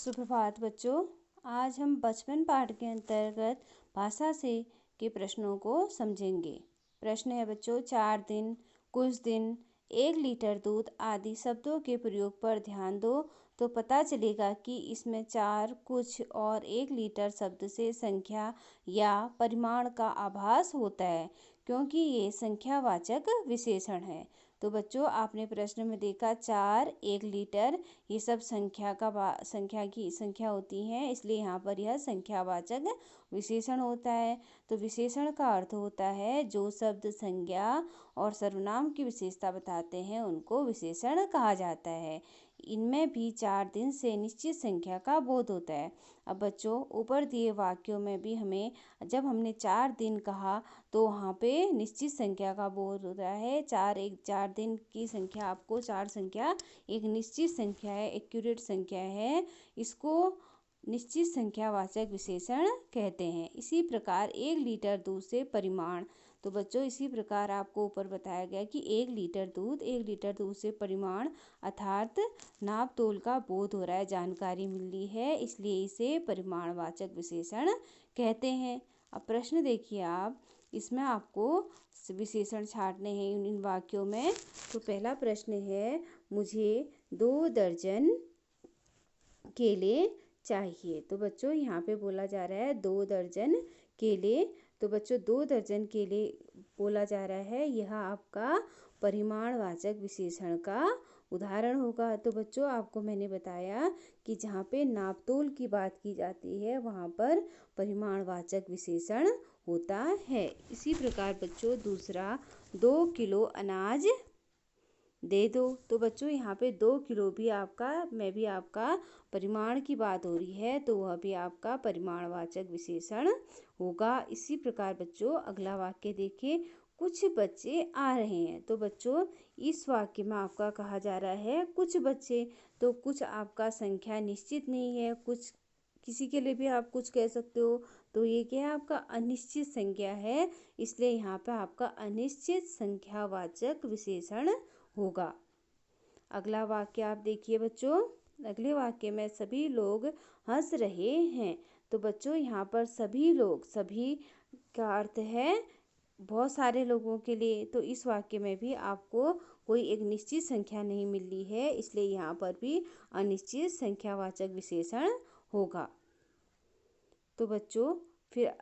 सुप्रभात बच्चों। आज हम बचपन पाठ के अंतर्गत भाषा से के प्रश्नों को समझेंगे। प्रश्न है बच्चों, 4 दिन, कुछ दिन, 1 लीटर दूध आदि शब्दों के प्रयोग पर ध्यान दो तो पता चलेगा कि इसमें 4, कुछ और 1 लीटर शब्द से संख्या या परिमाण का आभास होता है, क्योंकि ये संख्यावाचक विशेषण है। तो बच्चों, आपने प्रश्न में देखा 4, 1 लीटर, ये सब संख्या की संख्या होती है, इसलिए यहाँ पर यह संख्यावाचक विशेषण होता है। तो विशेषण का अर्थ होता है जो शब्द संज्ञा और सर्वनाम की विशेषता बताते हैं उनको विशेषण कहा जाता है। इनमें भी 4 दिन से निश्चित संख्या का बोध होता है। अब बच्चों, ऊपर दिए वाक्यों में भी जब हमने 4 दिन कहा तो वहाँ पे निश्चित संख्या का बोध होता है। 4 दिन की संख्या, आपको 4 संख्या एक निश्चित संख्या है, एक्यूरेट संख्या है, इसको निश्चित संख्यावाचक विशेषण कहते हैं। इसी प्रकार 1 लीटर दूध से परिमाण, तो बच्चों इसी प्रकार आपको ऊपर बताया गया कि 1 लीटर दूध से परिमाण अर्थात नाप तोल का बोध हो रहा है, जानकारी मिल रही है, इसलिए इसे परिमाणवाचक विशेषण कहते हैं। अब प्रश्न देखिए आप, इसमें आपको विशेषण छांटने हैं इन वाक्यों में। तो पहला प्रश्न है, मुझे 2 दर्जन केले चाहिए। तो बच्चों यहाँ पे बोला जा रहा है 2 दर्जन केले। तो बच्चों 2 दर्जन केले बोला जा रहा है, यह आपका परिमाणवाचक विशेषण का उदाहरण होगा। तो बच्चों आपको मैंने बताया कि जहाँ पे नापतोल की बात की जाती है वहाँ पर परिमाणवाचक विशेषण होता है। इसी प्रकार बच्चों दूसरा, 2 किलो अनाज दे दो। तो बच्चों यहाँ पे 2 किलो भी आपका परिमाण की बात हो रही है, तो वह भी आपका परिमाणवाचक विशेषण होगा। इसी प्रकार बच्चों अगला वाक्य देखिए, कुछ बच्चे आ रहे हैं। तो बच्चों इस वाक्य में आपका कहा जा रहा है कुछ बच्चे, तो कुछ आपका संख्या निश्चित नहीं है, कुछ किसी के लिए भी आप कुछ कह सकते हो, तो ये क्या है, आपका अनिश्चित संख्या है, इसलिए यहाँ पे आपका अनिश्चित संख्यावाचक विशेषण होगा। अगला वाक्य आप देखिए बच्चों, अगले वाक्य में सभी लोग हंस रहे हैं। तो बच्चों यहाँ पर सभी लोग, सभी का अर्थ है बहुत सारे लोगों के लिए, तो इस वाक्य में भी आपको कोई एक निश्चित संख्या नहीं मिल रही है, इसलिए यहाँ पर भी अनिश्चित संख्यावाचक विशेषण होगा। तो बच्चों फिर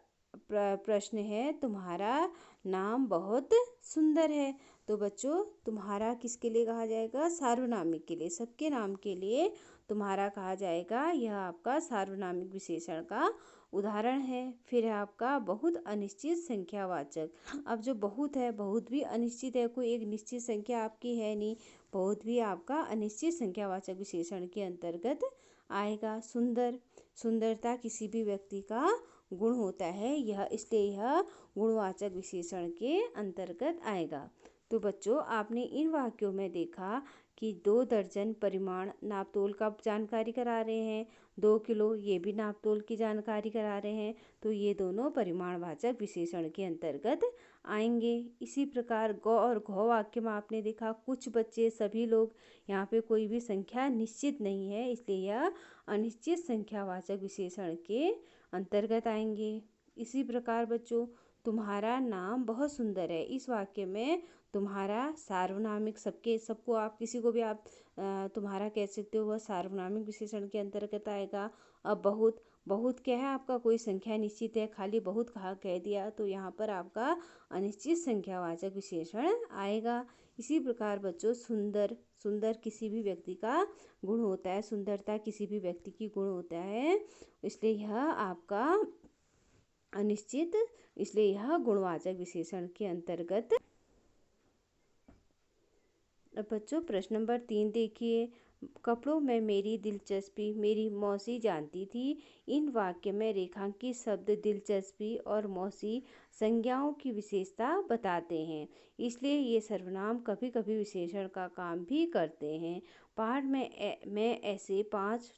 प्रश्न है, तुम्हारा नाम बहुत सुंदर है। तो बच्चों तुम्हारा किसके लिए कहा जाएगा, सार्वनामिक के लिए, सबके नाम के लिए तुम्हारा कहा जाएगा, यह आपका सार्वनामिक विशेषण का उदाहरण है। फिर है आपका बहुत अनिश्चित संख्यावाचक। अब जो बहुत है, बहुत भी अनिश्चित है, कोई एक निश्चित संख्या आपकी है नहीं, बहुत भी आपका अनिश्चित संख्यावाचक विशेषण के अंतर्गत आएगा। सुंदरता किसी भी व्यक्ति का गुण होता है, इसलिए यह गुणवाचक विशेषण के अंतर्गत आएगा। तो बच्चों आपने इन वाक्यों में देखा कि 2 दर्जन परिमाण नापतोल का जानकारी करा रहे हैं, 2 किलो ये भी नापतोल की जानकारी करा रहे हैं, तो ये दोनों परिमाणवाचक विशेषण के अंतर्गत आएंगे। इसी प्रकार गौ और घौ वाक्य में आपने देखा कुछ बच्चे, सभी लोग, यहाँ पे कोई भी संख्या निश्चित नहीं है, इसलिए यह अनिश्चित संख्यावाचक विशेषण के अंतर्गत आएंगे। इसी प्रकार बच्चों तुम्हारा नाम बहुत सुंदर है, इस वाक्य में तुम्हारा सार्वनामिक, सबको आप किसी को भी आप तुम्हारा कह सकते हो, वह सार्वनामिक विशेषण के अंतर्गत आएगा। अब बहुत क्या है, आपका कोई संख्या निश्चित है, खाली बहुत कह दिया, तो यहाँ पर आपका अनिश्चित संख्यावाचक विशेषण आएगा। इसी प्रकार बच्चों सुंदर किसी भी व्यक्ति का गुण होता है, सुंदरता किसी भी व्यक्ति की गुण होता है, इसलिए यह आपका अनिश्चित, इसलिए यह गुणवाचक विशेषण के अंतर्गत। अब बच्चों प्रश्न नंबर 3 देखिए, कपड़ों में मेरी दिलचस्पी मेरी मौसी जानती थी। इन वाक्य में रेखांकित शब्द दिलचस्पी और मौसी संज्ञाओं की विशेषता बताते हैं, इसलिए ये सर्वनाम कभी कभी विशेषण का काम भी करते हैं। पाठ में मैं ऐसे 5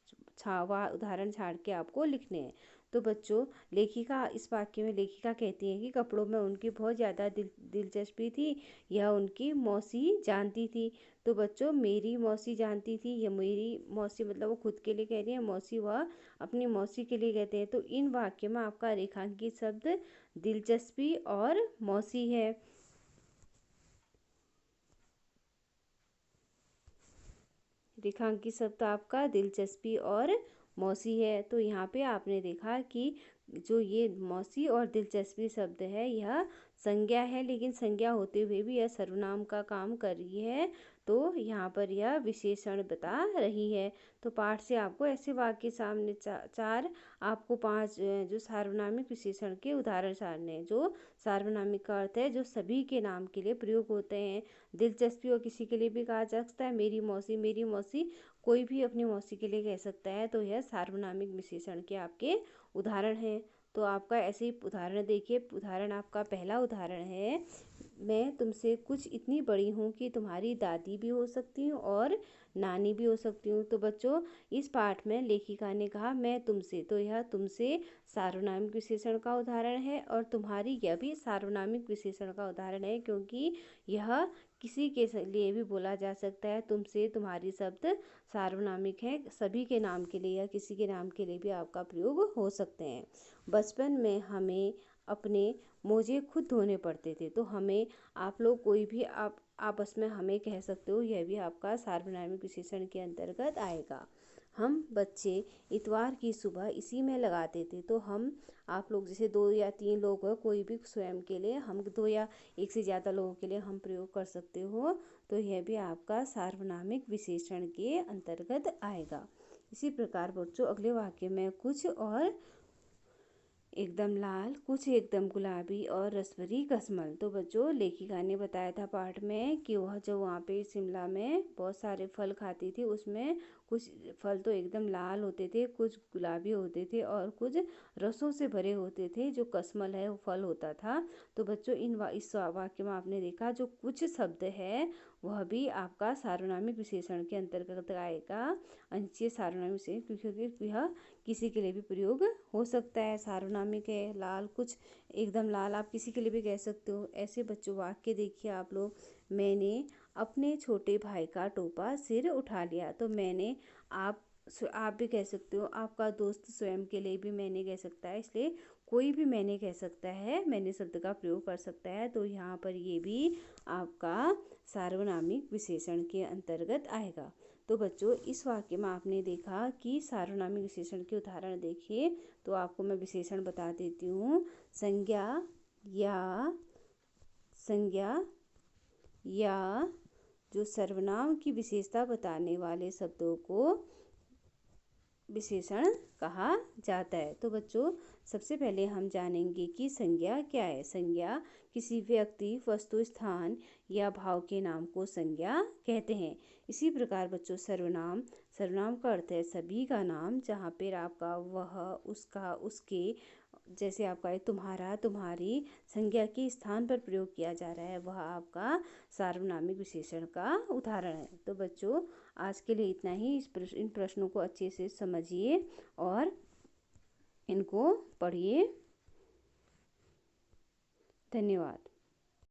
उदाहरण छाड़ के आपको लिखने हैं। तो बच्चों लेखिका इस वाक्य में लेखिका कहती है कि कपड़ों में उनकी बहुत ज़्यादा दिलचस्पी थी, यह उनकी मौसी जानती थी। तो बच्चों मेरी मौसी जानती थी, या मेरी मौसी मतलब वो खुद के लिए कह रही है, मौसी वह अपनी मौसी के लिए कहते हैं। तो इन वाक्य में आपका रेखांकित शब्द दिलचस्पी और मौसी है। रेखांकित शब्द आपका दिलचस्पी और मौसी है। तो यहाँ पे आपने देखा कि जो ये मौसी और दिलचस्पी शब्द है यह संज्ञा है, लेकिन संज्ञा होते हुए भी यह सर्वनाम का काम कर रही है। तो यहाँ पर यह विशेषण बता रही है। तो पाठ से आपको ऐसे वाक्य सामने चार आपको 5 जो सार्वनामिक विशेषण के उदाहरण सारने हैं। जो सार्वनामिक का अर्थ है जो सभी के नाम के लिए प्रयोग होते हैं। दिलचस्पी और किसी के लिए भी कहा जा सकता है। मेरी मौसी कोई भी अपनी मौसी के लिए कह सकता है। तो यह सार्वनामिक विशेषण के आपके उदाहरण हैं। तो आपका ऐसे ही उदाहरण देखिए। उदाहरण आपका पहला उदाहरण है, मैं तुमसे कुछ इतनी बड़ी हूँ कि तुम्हारी दादी भी हो सकती हूँ और नानी भी हो सकती हूँ। तो बच्चों इस पाठ में लेखिका ने कहा मैं तुमसे, तो यह तुमसे सार्वनामिक विशेषण का उदाहरण है, और तुम्हारी यह भी सार्वनामिक विशेषण का उदाहरण है, क्योंकि यह किसी के लिए भी बोला जा सकता है। तुमसे तुम्हारी शब्द सार्वनामिक है, सभी के नाम के लिए या किसी के नाम के लिए भी आपका प्रयोग हो सकते हैं। बचपन में हमें अपने मोजे खुद धोने पड़ते थे। तो हमें आप लोग कोई भी आप आपस में हमें कह सकते हो, यह भी आपका सार्वनामिक विशेषण के अंतर्गत आएगा। हम बच्चे इतवार की सुबह इसी में लगाते थे। तो हम आप लोग जैसे 2 या 3 लोग हो, कोई भी स्वयं के लिए, हम 2 या 1 से ज़्यादा लोगों के लिए हम प्रयोग कर सकते हो। तो यह भी आपका सार्वनामिक विशेषण के अंतर्गत आएगा। इसी प्रकार बच्चों अगले वाक्य में कुछ और एकदम लाल, कुछ एकदम गुलाबी और रसभरी कमल। तो बच्चों लेखिका ने बताया था पाठ में कि वह जो वहाँ पे शिमला में बहुत सारे फल खाती थी, उसमें कुछ फल तो एकदम लाल होते थे, कुछ गुलाबी होते थे और कुछ रसों से भरे होते थे, जो कमल है वो फल होता था। तो बच्चों इस वाक्य में आपने देखा जो कुछ शब्द है वह भी आपका सार्वनामिक विशेषण के अंतर्गत आएगा। अंशीय सार्वनामिक विशेषण, क्योंकि यह किसी के लिए भी प्रयोग हो सकता है। सार्वनामिक है, लाल, कुछ एकदम लाल आप किसी के लिए भी कह सकते हो। ऐसे बच्चों वाक्य देखिए आप लोग, मैंने अपने छोटे भाई का टोपा सिर उठा लिया। तो मैंने आप भी कह सकते हो, आपका दोस्त स्वयं के लिए भी मैंने कह सकता है, इसलिए कोई भी मैंने कह सकता है, मैंने शब्द का प्रयोग कर सकता है। तो यहाँ पर ये भी आपका सार्वनामिक विशेषण के अंतर्गत आएगा। तो बच्चों इस वाक्य में आपने देखा कि सार्वनामिक विशेषण के उदाहरण देखिए। तो आपको मैं विशेषण बता देती हूँ। संज्ञा या जो सर्वनाम की विशेषता बताने वाले शब्दों को विशेषण कहा जाता है। तो बच्चों सबसे पहले हम जानेंगे कि संज्ञा क्या है। संज्ञा किसी व्यक्ति, वस्तु, स्थान या भाव के नाम को संज्ञा कहते हैं। इसी प्रकार बच्चों सर्वनाम का अर्थ है सभी का नाम, जहाँ पर आपका वह, उसका, उसके, जैसे आपका है तुम्हारा, तुम्हारी, संज्ञा के स्थान पर प्रयोग किया जा रहा है, वह आपका सार्वनामिक विशेषण का उदाहरण है। तो बच्चों आज के लिए इतना ही। इन प्रश्नों को अच्छे से समझिए और इनको पढ़िए। धन्यवाद।